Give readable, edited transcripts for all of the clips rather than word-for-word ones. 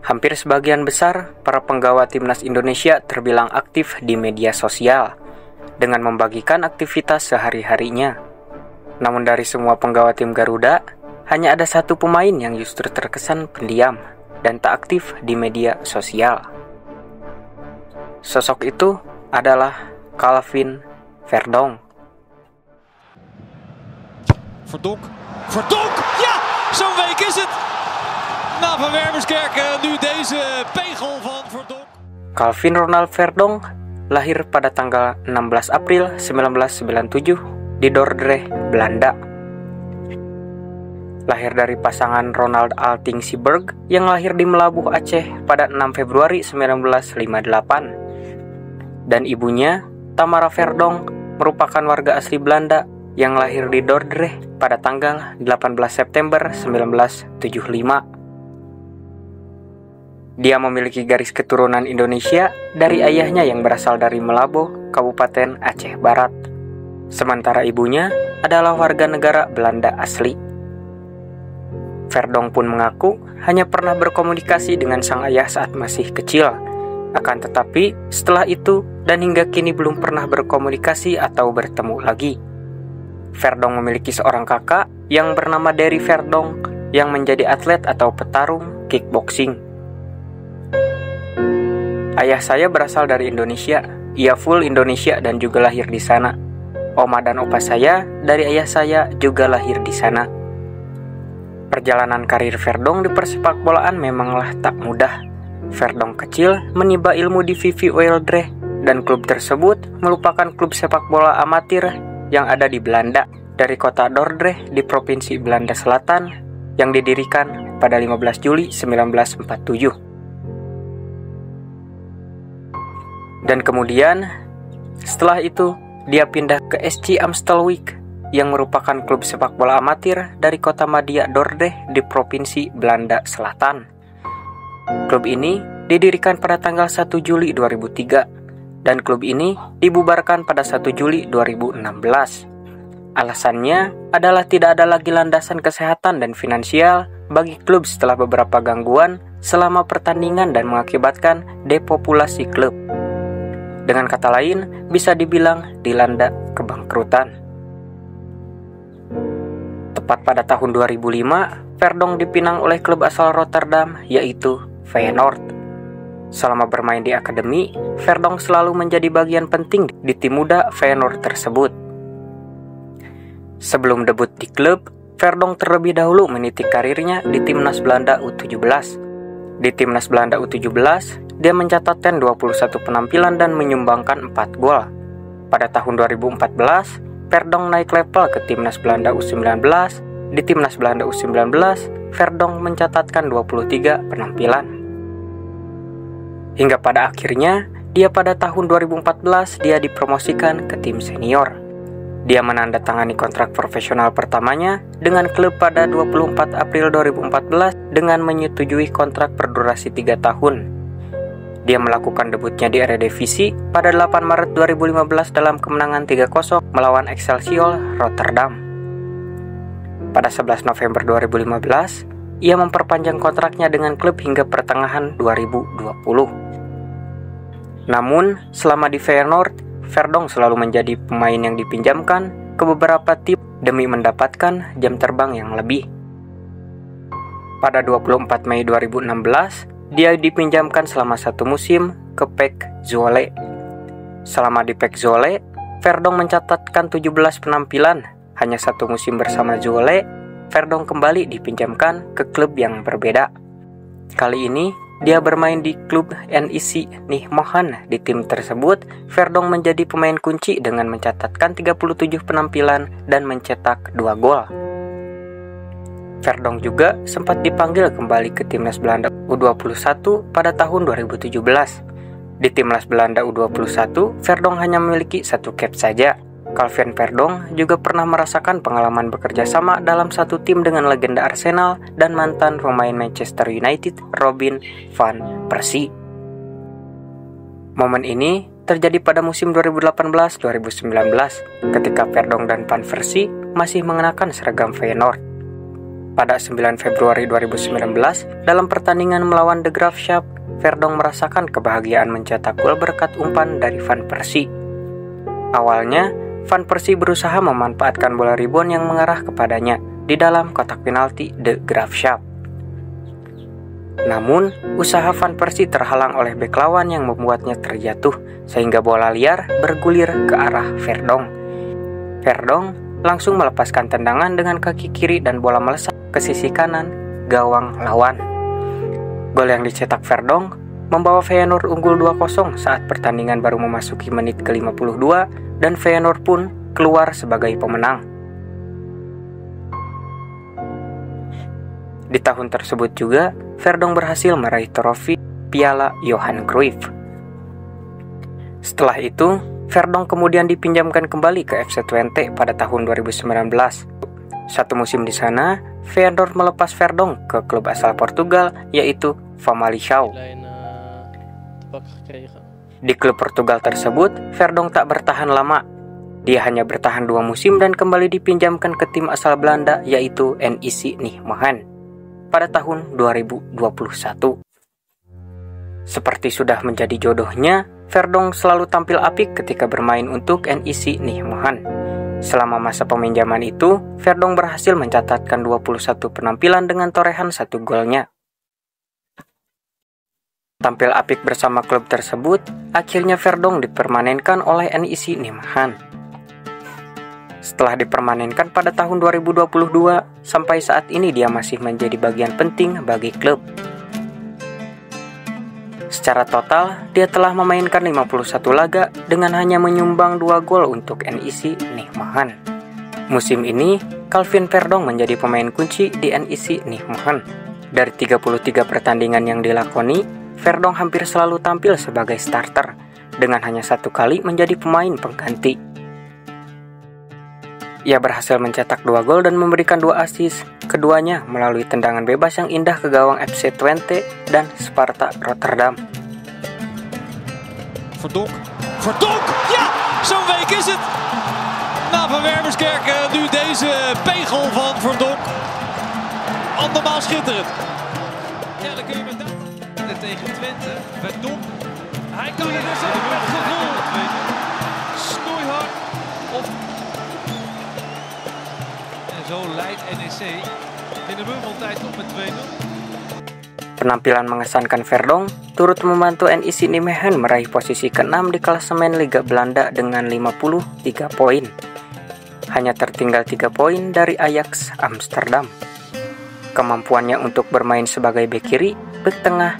Hampir sebagian besar para penggawa timnas Indonesia terbilang aktif di media sosial dengan membagikan aktivitas sehari-harinya. Namun dari semua penggawa tim Garuda, hanya ada satu pemain yang justru terkesan pendiam dan tak aktif di media sosial. Sosok itu adalah Calvin Verdonk. Verdonk, ja, zo'n week is het. Na Van Wermerskerk nu deze pegel van Verdonk. Calvin Ronald Verdonk lahir pada tanggal 16 April 1997 di Dordrecht, Belanda. Lahir dari pasangan Ronald Alting Seberg yang lahir di Melabuh, Aceh pada 6 Februari 1958. Dan ibunya, Tamara Verdonk, merupakan warga asli Belanda yang lahir di Dordrecht pada tanggal 18 September 1975. Dia memiliki garis keturunan Indonesia dari ayahnya yang berasal dari Melabo, Kabupaten Aceh Barat. Sementara ibunya adalah warga negara Belanda asli. Verdonk pun mengaku hanya pernah berkomunikasi dengan sang ayah saat masih kecil. Akan tetapi setelah itu dan hingga kini belum pernah berkomunikasi atau bertemu lagi. Verdonk memiliki seorang kakak yang bernama Derry Verdonk yang menjadi atlet atau petarung kickboxing. Ayah saya berasal dari Indonesia, ia full Indonesia dan juga lahir di sana. Oma dan opa saya dari ayah saya juga lahir di sana. Perjalanan karir Verdonk di persepakbolaan memanglah tak mudah. Verdonk kecil menimba ilmu di VV Wieldrecht dan klub tersebut merupakan klub sepak bola amatir yang ada di Belanda dari kota Dordrecht di Provinsi Belanda Selatan yang didirikan pada 15 Juli 1947. Dan kemudian, setelah itu, dia pindah ke SC Amstelvik yang merupakan klub sepak bola amatir dari kota Madia Dordrecht di Provinsi Belanda Selatan. Klub ini didirikan pada tanggal 1 Juli 2003 dan klub ini dibubarkan pada 1 Juli 2016. Alasannya adalah tidak ada lagi landasan kesehatan dan finansial bagi klub setelah beberapa gangguan selama pertandingan dan mengakibatkan depopulasi klub. Dengan kata lain, bisa dibilang dilanda kebangkrutan. Tepat pada tahun 2005, Verdonk dipinang oleh klub asal Rotterdam, yaitu Feyenoord. Selama bermain di akademi, Verdonk selalu menjadi bagian penting di tim muda Feyenoord tersebut. Sebelum debut di klub, Verdonk terlebih dahulu meniti karirnya di Timnas Belanda U17. Di Timnas Belanda U17, dia mencatatkan 21 penampilan dan menyumbangkan 4 gol. Pada tahun 2014, Verdonk naik level ke Timnas Belanda U19. Di Timnas Belanda U19, Verdonk mencatatkan 23 penampilan. Hingga pada akhirnya, pada tahun 2014, dia dipromosikan ke tim senior. Dia menandatangani kontrak profesional pertamanya dengan klub pada 24 April 2014 dengan menyetujui kontrak berdurasi 3 tahun. Dia melakukan debutnya di Eredivisie pada 8 Maret 2015 dalam kemenangan 3-0 melawan Excelsior Rotterdam. Pada 11 November 2015, ia memperpanjang kontraknya dengan klub hingga pertengahan 2020. Namun, selama di Feyenoord, Verdonk selalu menjadi pemain yang dipinjamkan ke beberapa tim demi mendapatkan jam terbang yang lebih. Pada 24 Mei 2016, dia dipinjamkan selama 1 musim ke PEC Zwolle. Selama di PEC Zwolle, Verdonk mencatatkan 17 penampilan. Hanya 1 musim bersama Zwolle, Verdonk kembali dipinjamkan ke klub yang berbeda. Kali ini, dia bermain di klub NEC Nijmegen. Di tim tersebut, Verdonk menjadi pemain kunci dengan mencatatkan 37 penampilan dan mencetak 2 gol. Verdonk juga sempat dipanggil kembali ke Timnas Belanda U21 pada tahun 2017. Di Timnas Belanda U21, Verdonk hanya memiliki 1 cap saja. Calvin Verdonk juga pernah merasakan pengalaman bekerja sama dalam satu tim dengan legenda Arsenal dan mantan pemain Manchester United Robin van Persie. Momen ini terjadi pada musim 2018-2019 ketika Verdonk dan Van Persie masih mengenakan seragam Feyenoord. Pada 9 Februari 2019, dalam pertandingan melawan De Graafschap, Verdonk merasakan kebahagiaan mencetak gol berkat umpan dari Van Persie. Awalnya, Van Persie berusaha memanfaatkan bola rebound yang mengarah kepadanya di dalam kotak penalti De Graafschap. Namun, usaha Van Persie terhalang oleh bek lawan yang membuatnya terjatuh, sehingga bola liar bergulir ke arah Verdonk. Verdonk langsung melepaskan tendangan dengan kaki kiri dan bola melesat ke sisi kanan gawang lawan. Gol yang dicetak Verdonk membawa Feyenoord unggul 2-0 saat pertandingan baru memasuki menit ke-52 dan Feyenoord pun keluar sebagai pemenang. Di tahun tersebut juga, Verdonk berhasil meraih trofi Piala Johan Cruyff. Setelah itu, Verdonk kemudian dipinjamkan kembali ke FC Twente pada tahun 2019. Satu musim di sana, Feyenoord melepas Verdonk ke klub asal Portugal, yaitu Famalicão. Di klub Portugal tersebut, Verdonk tak bertahan lama. Dia hanya bertahan 2 musim dan kembali dipinjamkan ke tim asal Belanda, yaitu NEC Nijmegen, pada tahun 2021. Seperti sudah menjadi jodohnya, Verdonk selalu tampil apik ketika bermain untuk NEC Nijmegen. Selama masa peminjaman itu, Verdonk berhasil mencatatkan 21 penampilan dengan torehan 1 golnya. Tampil apik bersama klub tersebut, akhirnya Verdonk dipermanenkan oleh NEC Nijmegen. Setelah dipermanenkan pada tahun 2022, sampai saat ini dia masih menjadi bagian penting bagi klub. Secara total, dia telah memainkan 51 laga dengan hanya menyumbang 2 gol untuk NEC Nijmegen. Musim ini, Calvin Verdonk menjadi pemain kunci di NEC Nijmegen. Dari 33 pertandingan yang dilakoni, Verdonk hampir selalu tampil sebagai starter, dengan hanya 1 kali menjadi pemain pengganti. Ia berhasil mencetak 2 gol dan memberikan 2 assist, keduanya melalui tendangan bebas yang indah ke gawang FC Twente dan Sparta Rotterdam. Verdonk, ja, zo'n week is het. Na Van Wermerskerk nu deze pegel van Verdonk. Andermaal schitterend. Ja, dan kun je met tegen Twente. Verdonk, hij kan er dus ook met gevoel. Snoeihard op. En zo leidt NEC in de bubbeltijd op met 2-0. Penampilan mengesankan Verdonk turut membantu NEC Nijmegen meraih posisi ke-6 di klasemen Liga Belanda dengan 53 poin. Hanya tertinggal 3 poin dari Ajax Amsterdam. Kemampuannya untuk bermain sebagai bek kiri, bek tengah,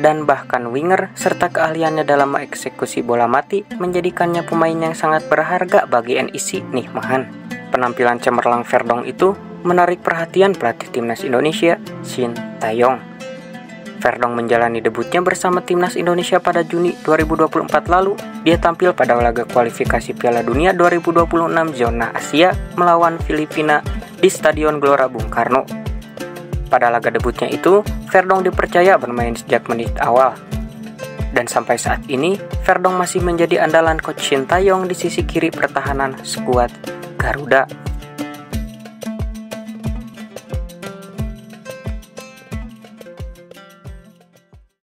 dan bahkan winger serta keahliannya dalam mengeksekusi bola mati menjadikannya pemain yang sangat berharga bagi NEC Nijmegen. Penampilan cemerlang Verdonk itu menarik perhatian pelatih timnas Indonesia, Shin Tae-yong. Verdonk menjalani debutnya bersama timnas Indonesia pada Juni 2024 lalu. Dia tampil pada laga kualifikasi Piala Dunia 2026 zona Asia melawan Filipina di Stadion Gelora Bung Karno. Pada laga debutnya itu, Verdonk dipercaya bermain sejak menit awal. Dan sampai saat ini, Verdonk masih menjadi andalan coach Shin Tae-yong di sisi kiri pertahanan skuad Garuda.